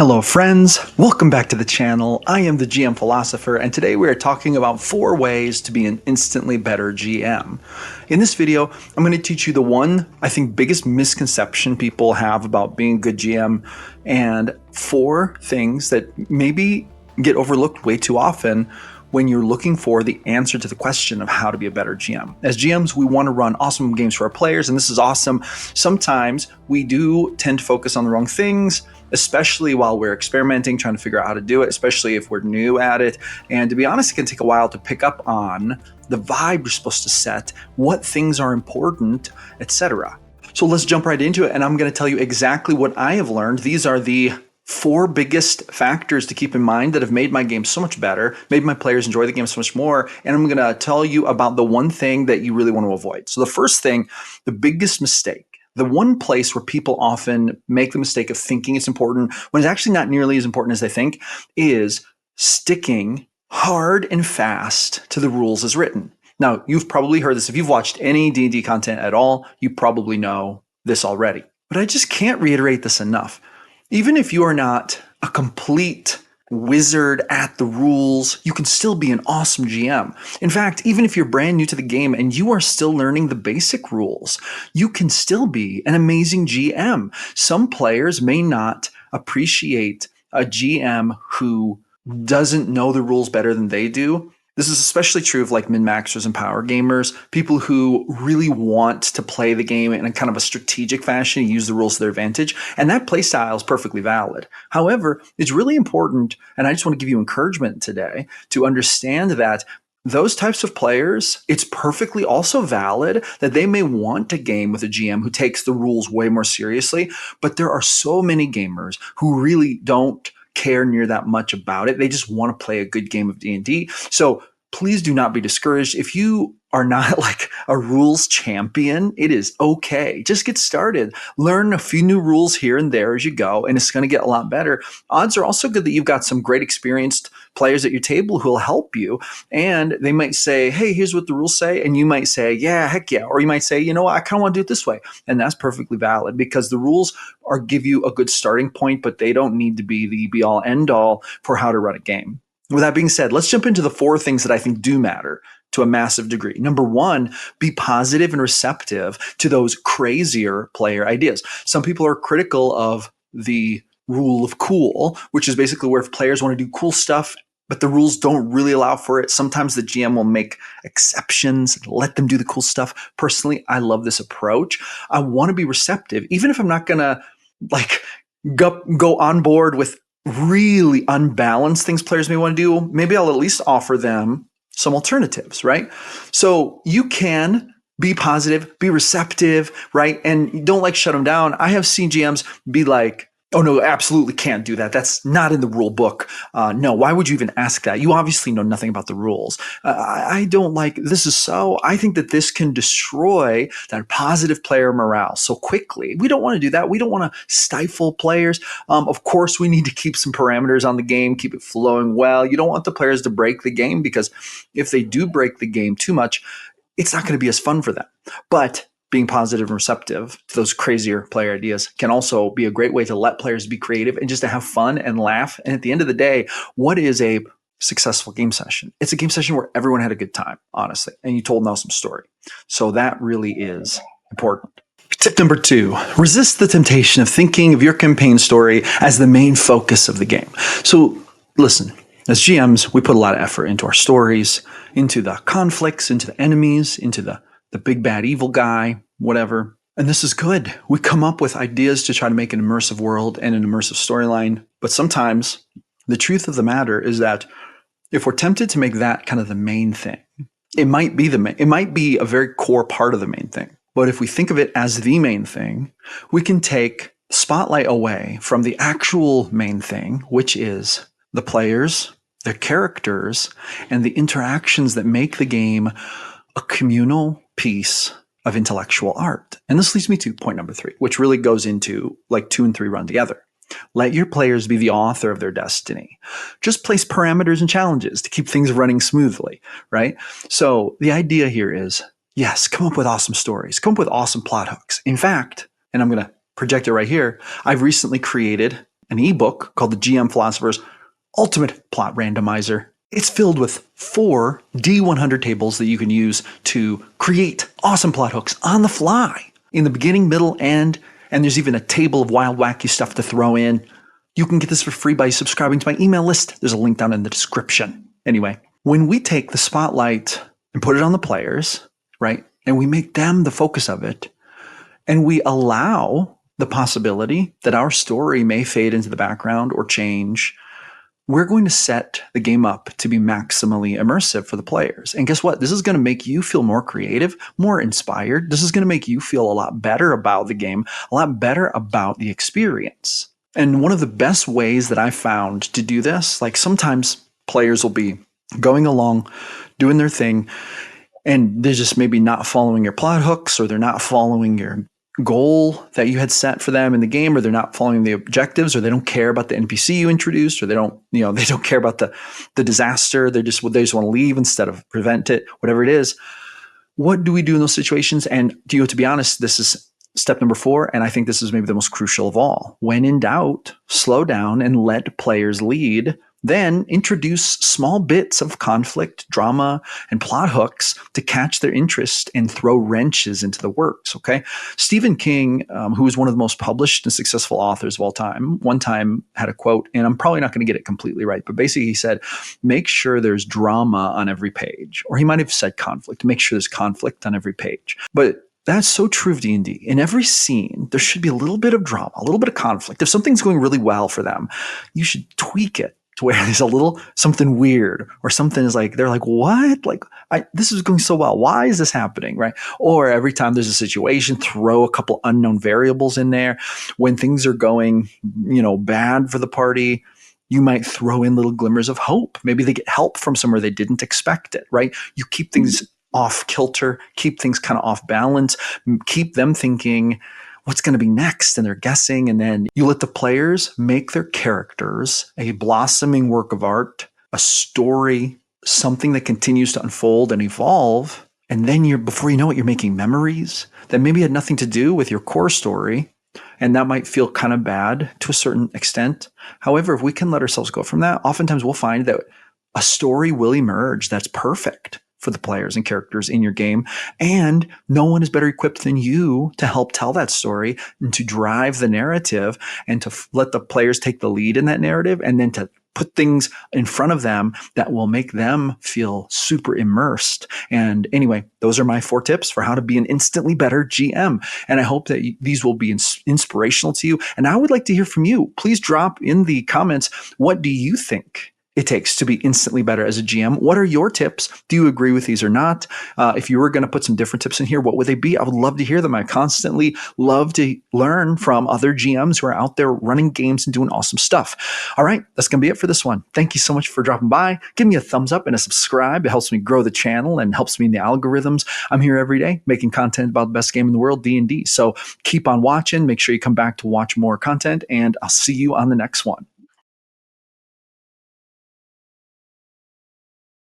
Hello friends, welcome back to the channel. I am the GM Philosopher, and today we are talking about 4 ways to be an instantly better GM. In this video, I'm going to teach you the one, I think, biggest misconception people have about being a good GM, and 4 things that maybe get overlooked way too often when you're looking for the answer to the question of how to be a better GM. As GMs, we want to run awesome games for our players, and this is awesome. Sometimes we do tend to focus on the wrong things, especially while we're experimenting, trying to figure out how to do it, especially if we're new at it. And to be honest, it can take a while to pick up on the vibe you're supposed to set, what things are important, etc. So let's jump right into it, and I'm going to tell you exactly what I have learned. These are the 4 biggest factors to keep in mind that have made my game so much better, made my players enjoy the game so much more, and I'm going to tell you about the one thing that you really want to avoid. So the first thing, the biggest mistake, the one place where people often make the mistake of thinking it's important when it's actually not nearly as important as they think, is sticking hard and fast to the rules as written. Now, you've probably heard this. If you've watched any D&D content at all, you probably know this already. But I just can't reiterate this enough. Even if you are not a complete wizard at the rules, you can still be an awesome GM. In fact, even if you're brand new to the game and you are still learning the basic rules, you can still be an amazing GM. Some players may not appreciate a GM who doesn't know the rules better than they do. This is especially true of like min-maxers and power gamers, people who really want to play the game in a kind of a strategic fashion, use the rules to their advantage, and that play style is perfectly valid. However, it's really important, and I just want to give you encouragement today to understand that those types of players, it's perfectly also valid that they may want a game with a GM who takes the rules way more seriously, but there are so many gamers who really don't care near that much about it. They just want to play a good game of D&D. So please do not be discouraged. If you are not like a rules champion, it is okay. Just get started. Learn a few new rules here and there as you go, and it's going to get a lot better. Odds are also good that you've got some great experienced players at your table who will help you, and they might say, hey, here's what the rules say, and you might say, yeah, heck yeah. Or you might say, you know what, I kind of want to do it this way. And that's perfectly valid because the rules are give you a good starting point, but they don't need to be the be-all, end-all for how to run a game. With that being said, let's jump into the 4 things that I think do matter to a massive degree. Number 1, be positive and receptive to those crazier player ideas. Some people are critical of the rule of cool, which is basically where if players want to do cool stuff, but the rules don't really allow for it, sometimes the GM will make exceptions, let them do the cool stuff. Personally, I love this approach. I want to be receptive, even if I'm not going to like go on board with really unbalanced things players may want to do. Maybe I'll at least offer them some alternatives, right? So you can be positive, be receptive, right? And don't like shut them down. I have seen GMs be like, oh no, absolutely can't do that. That's not in the rule book. No, why would you even ask that? You obviously know nothing about the rules. I don't like this. I think that this can destroy that positive player morale so quickly. We don't want to do that. We don't want to stifle players. Of course, we need to keep some parameters on the game, keep it flowing well. You don't want the players to break the game because if they do break the game too much, it's not going to be as fun for them. But being positive and receptive to those crazier player ideas can also be a great way to let players be creative and just to have fun and laugh. And at the end of the day, what is a successful game session? It's a game session where everyone had a good time, honestly, and you told an awesome story. So that really is important. Tip number 2, resist the temptation of thinking of your campaign story as the main focus of the game. So listen, as GMs, we put a lot of effort into our stories, into the conflicts, into the enemies, into the big bad evil guy, whatever. And this is good. We come up with ideas to try to make an immersive world and an immersive storyline. But sometimes the truth of the matter is that if we're tempted to make that kind of the main thing, it might be a very core part of the main thing. But if we think of it as the main thing, we can take spotlight away from the actual main thing, which is the players, their characters, and the interactions that make the game a communal piece of intellectual art. And this leads me to point number 3, which really goes into like 2 and 3 run together. Let your players be the author of their destiny. Just place parameters and challenges to keep things running smoothly, right? So the idea here is, yes, come up with awesome stories, come up with awesome plot hooks. In fact, and I'm going to project it right here, I've recently created an ebook called the GM Philosopher's Ultimate Plot Randomizer. It's filled with 4 D100 tables that you can use to create awesome plot hooks on the fly in the beginning, middle, end, and there's even a table of wild, wacky stuff to throw in. You can get this for free by subscribing to my email list. There's a link down in the description. Anyway, when we take the spotlight and put it on the players, right, and we make them the focus of it, and we allow the possibility that our story may fade into the background or change, we're going to set the game up to be maximally immersive for the players. And guess what? This is going to make you feel more creative, more inspired. This is going to make you feel a lot better about the game, a lot better about the experience. And one of the best ways that I found to do this, like sometimes players will be going along, doing their thing, and they're just maybe not following your plot hooks, or they're not following your goal that you had set for them in the game, or they're not following the objectives, or they don't care about the NPC you introduced, or they don't care about the disaster. They just want to leave instead of prevent it, whatever it is. What do we do in those situations? And to be honest, this is step number 4, and I think this is maybe the most crucial of all. When in doubt, slow down and let players lead. Then introduce small bits of conflict, drama, and plot hooks to catch their interest and throw wrenches into the works, okay? Stephen King, who is one of the most published and successful authors of all time, one time had a quote, and I'm probably not going to get it completely right, but basically he said, make sure there's drama on every page. Or he might have said conflict, make sure there's conflict on every page. But that's so true of D&D. In every scene, there should be a little bit of drama, a little bit of conflict. If something's going really well for them, you should tweak it to where there's a little something weird, or something is like, they're like, what? Like, this is going so well. Why is this happening? Right? Or every time there's a situation, throw a couple unknown variables in there. When things are going, bad for the party, you might throw in little glimmers of hope. Maybe they get help from somewhere they didn't expect it, right? You keep things off kilter, keep things kind of off balance, keep them thinking, what's going to be next? And they're guessing. And then you let the players make their characters a blossoming work of art, a story, something that continues to unfold and evolve. And then before you know it, you're making memories that maybe had nothing to do with your core story. And that might feel kind of bad to a certain extent. However, if we can let ourselves go from that, oftentimes we'll find that a story will emerge that's perfect for the players and characters in your game. And no one is better equipped than you to help tell that story and to drive the narrative and to let the players take the lead in that narrative, and then to put things in front of them that will make them feel super immersed. And anyway, those are my 4 tips for how to be an instantly better GM. And I hope that these will be inspirational to you. And I would like to hear from you. Please drop in the comments, what do you think it takes to be instantly better as a GM? What are your tips? Do you agree with these or not? If you were going to put some different tips in here, what would they be? I would love to hear them. I constantly love to learn from other GMs who are out there running games and doing awesome stuff. All right, that's going to be it for this one. Thank you so much for dropping by. Give me a thumbs up and a subscribe. It helps me grow the channel and helps me in the algorithms. I'm here every day making content about the best game in the world, D&D. So keep on watching. Make sure you come back to watch more content, and I'll see you on the next one.